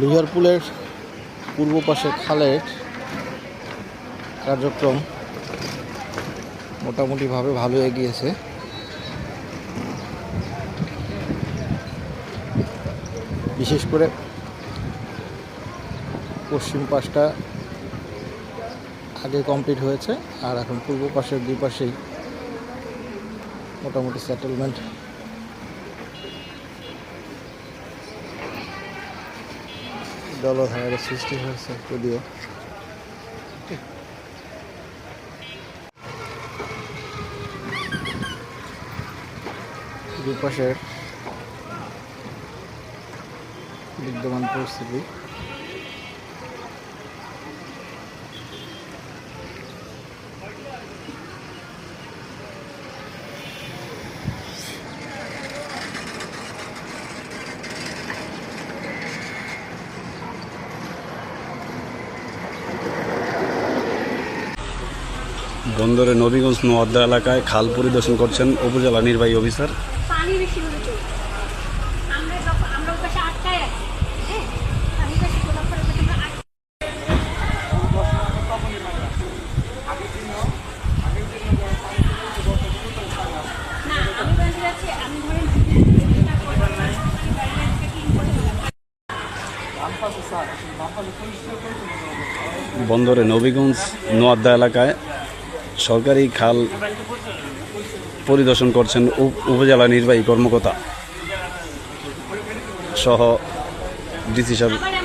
লিভারপুলের পূর্ব পাশে খালের কার্যক্রম মোটামুটিভাবে ভালো এগিয়েছে। বিশেষ করে পশ্চিম পাশটা আগে কমপ্লিট হয়েছে, আর এখন পূর্ব পাশের দুই পাশেই মোটামুটি সেটেলমেন্ট জলধারের সৃষ্টি হয়েছে। যদিও দুই পাশের বিদ্যমান পরিস্থিতি বন্দরে নবীগঞ্জ নোয়াদ্দা এলাকায় খাল পরিদর্শন করছেন উপজেলা নির্বাহী অফিসার। বন্দরে নবীগঞ্জ নোয়াদ্দা এলাকায় সরকারি খাল পরিদর্শন করছেন উপজেলা নির্বাহী কর্মকর্তা সহ ডিসি সাহেব।